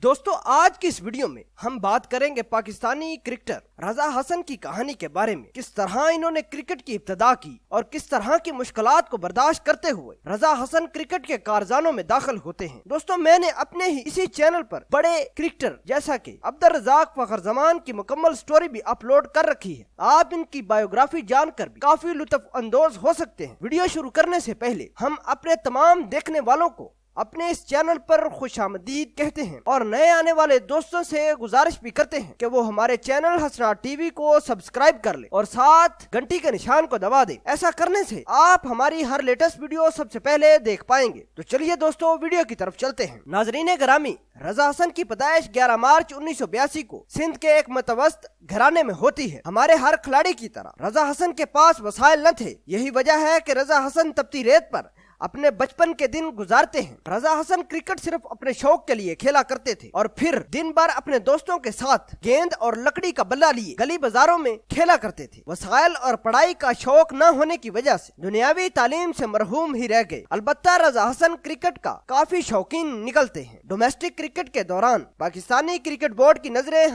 दोस्तों आज की इस वीडियो में हम बात करेंगे पाकिस्तानी क्रिकेटर रजा हसन की कहानी के बारे में। किस तरह इन्होंने क्रिकेट की इब्तिदा की और किस तरह की मुश्किलात को बर्दाश्त करते हुए रजा हसन क्रिकेट के कारजानों में दाखिल होते हैं। दोस्तों मैंने अपने ही इसी चैनल पर बड़े क्रिकेटर जैसा कि अब्दुल रज़ाक फखर जमान की मुकम्मल स्टोरी भी अपलोड कर रखी है। आप इनकी बायोग्राफी जानकर भी काफी लुत्फ अंदोज हो सकते हैं। वीडियो शुरू करने से पहले हम अपने तमाम देखने वालों को अपने इस चैनल पर खुशामदीद कहते हैं और नए आने वाले दोस्तों से गुजारिश भी करते हैं कि वो हमारे चैनल हसनात टीवी को सब्सक्राइब कर ले और साथ घंटी के निशान को दबा दे। ऐसा करने से आप हमारी हर लेटेस्ट वीडियो सबसे पहले देख पाएंगे। तो चलिए दोस्तों वीडियो की तरफ चलते हैं। नाजरीन ग्रामी, रजा हसन की पैदाइश 11 मार्च 1982 को सिंध के एक मतवस्त घराने में होती है। हमारे हर खिलाड़ी की तरह रजा हसन के पास वसाइल न थे। यही वजह है कि रजा हसन तपती रेत पर अपने बचपन के दिन गुजारते हैं। रजा हसन क्रिकेट सिर्फ अपने शौक के लिए खेला करते थे और फिर दिन भर अपने दोस्तों के साथ गेंद और लकड़ी का बल्ला लिए गली बाजारों में खेला करते थे। वसाइल और पढ़ाई का शौक न होने की वजह से दुनियावी तालीम से मरहूम ही रह गए। अलबत्ता रजा हसन क्रिकेट का काफी शौकीन निकलते हैं। डोमेस्टिक क्रिकेट के दौरान पाकिस्तानी क्रिकेट बोर्ड की नजरें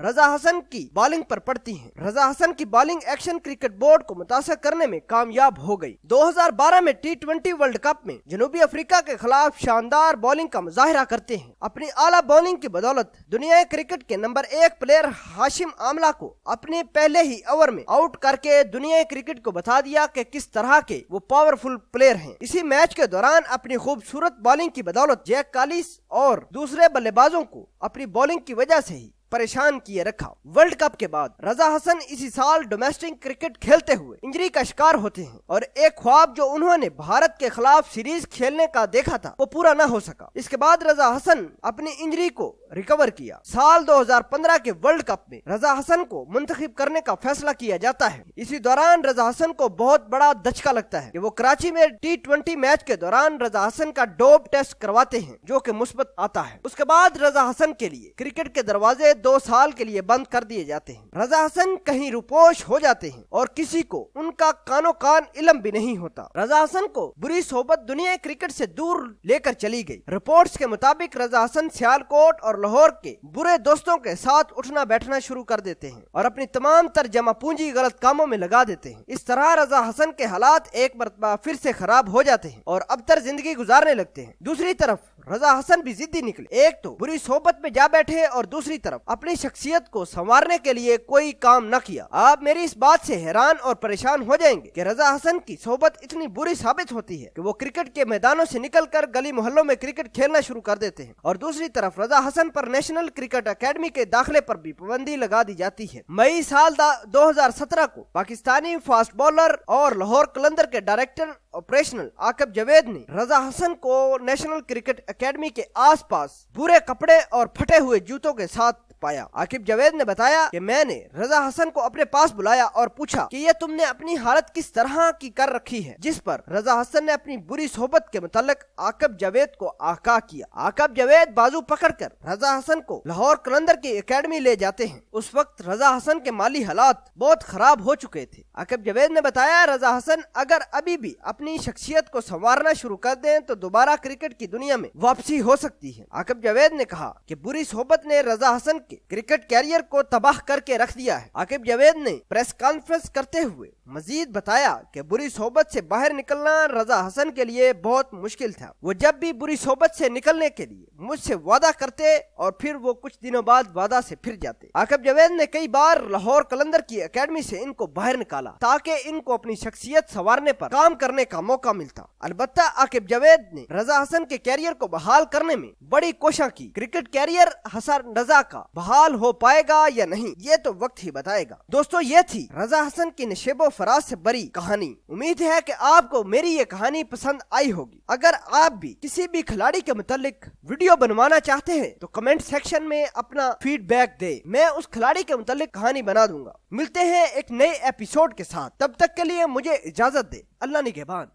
रजा हसन की बॉलिंग पर पड़ती हैं। रजा हसन की बॉलिंग एक्शन क्रिकेट बोर्ड को मुतासर करने में कामयाब हो गई। 2012 में T20 वर्ल्ड कप में जनूबी अफ्रीका के खिलाफ शानदार बॉलिंग का मुजाहिरा करते हैं। अपनी आला बॉलिंग की बदौलत दुनिया क्रिकेट के नंबर 1 प्लेयर हाशिम आमला को अपने पहले ही ओवर में आउट करके दुनिया क्रिकेट को बता दिया कि किस तरह के वो पावरफुल प्लेयर हैं। इसी मैच के दौरान अपनी खूबसूरत बॉलिंग की बदौलत जैक कालिस और दूसरे बल्लेबाजों को अपनी बॉलिंग की वजह से ही परेशान किए रखा। वर्ल्ड कप के बाद रजा हसन इसी साल डोमेस्टिक क्रिकेट खेलते हुए इंजरी का शिकार होते हैं और एक ख्वाब जो उन्होंने भारत के खिलाफ सीरीज खेलने का देखा था वो पूरा न हो सका। इसके बाद रजा हसन अपनी इंजरी को रिकवर किया। साल 2015 के वर्ल्ड कप में रजा हसन को मुंतखब करने का फैसला किया जाता है। इसी दौरान रजा हसन को बहुत बड़ा धचका लगता है कि वो कराची में T20 मैच के दौरान रजा हसन का डोप टेस्ट करवाते हैं जो कि मुस्बत आता है। उसके बाद रजा हसन के लिए क्रिकेट के दरवाजे 2 साल के लिए बंद कर दिए जाते हैं। रजा हसन कहीं रुपोश हो जाते हैं और किसी को उनका कानो कान इल्म भी नहीं होता। रजा हसन को बुरी सोबत दुनिया क्रिकेट से दूर लेकर चली गई। रिपोर्ट्स के मुताबिक रजा हसन सियालकोट और लाहौर के बुरे दोस्तों के साथ उठना बैठना शुरू कर देते हैं और अपनी तमाम तर जमा पूंजी गलत कामों में लगा देते हैं। इस तरह रजा हसन के हालात एक मरतबा फिर से खराब हो जाते हैं और अबतर जिंदगी गुजारने लगते हैं। दूसरी तरफ रजा हसन भी जिद्दी निकले। एक तो बुरी सोबत में जा बैठे और दूसरी तरफ अपनी शख्सियत को संवारने के लिए कोई काम न किया। आप मेरी इस बात से हैरान और परेशान हो जाएंगे कि रजा हसन की सोबत इतनी बुरी साबित होती है कि वो क्रिकेट के मैदानों से निकलकर गली मोहल्लों में क्रिकेट खेलना शुरू कर देते हैं और दूसरी तरफ रजा हसन पर नेशनल क्रिकेट अकेडमी के दाखिले पर भी पाबंदी लगा दी जाती है। मई साल 2017 को पाकिस्तानी फास्ट बॉलर और लाहौर कलंदर के डायरेक्टर ऑपरेशनल आकिब जावेद ने रजा हसन को नेशनल क्रिकेट अकेडमी के आसपास बुरे कपड़े और फटे हुए जूतों के साथ पाया। आकिब जावेद ने बताया कि मैंने रजा हसन को अपने पास बुलाया और पूछा कि ये तुमने अपनी हालत किस तरह की कर रखी है, जिस पर रजा हसन ने अपनी बुरी सोहबत के मुतालिक आकिब जावेद को आगाह किया। आकिब जावेद बाजू पकड़कर रजा हसन को लाहौर कलंदर की एकेडमी ले जाते हैं। उस वक्त रजा हसन के माली हालात बहुत खराब हो चुके थे। आकिब जावेद ने बताया रजा हसन अगर अभी भी अपनी शख्सियत को संवारना शुरू कर दें तो दोबारा क्रिकेट की दुनिया में वापसी हो सकती है। आकिब जावेद ने कहा कि बुरी सोहबत ने रजा हसन के क्रिकेट कैरियर को तबाह करके रख दिया है। आकिब जावेद ने प्रेस कॉन्फ्रेंस करते हुए मजीद बताया कि बुरी सोहबत से बाहर निकलना रजा हसन के लिए बहुत मुश्किल था। वो जब भी बुरी सोहबत से निकलने के लिए मुझसे वादा करते और फिर वो कुछ दिनों बाद वादा से फिर जाते। आकिब जावेद ने कई बार लाहौर कलंदर की एकेडमी से इनको बाहर निकाला ताकि इनको अपनी शख्सियत संवारने पर काम करने का मौका मिलता। अलबत्ता आकिब जावेद ने रजा हसन के कैरियर को बहाल करने में बड़ी कोशिश की। क्रिकेट कैरियर हसन रजा का बहाल हो पाएगा या नहीं ये तो वक्त ही बताएगा। दोस्तों ये थी रजा हसन की नशेबो फराज से बरी कहानी। उम्मीद है कि आपको मेरी ये कहानी पसंद आई होगी। अगर आप भी किसी भी खिलाड़ी के मुतालिक वीडियो बनवाना चाहते हैं तो कमेंट सेक्शन में अपना फीडबैक दे, मैं उस खिलाड़ी के मुतालिक कहानी बना दूंगा। मिलते हैं एक नए एपिसोड के साथ, तब तक के लिए मुझे इजाजत दे। अल्लाह निगहबान।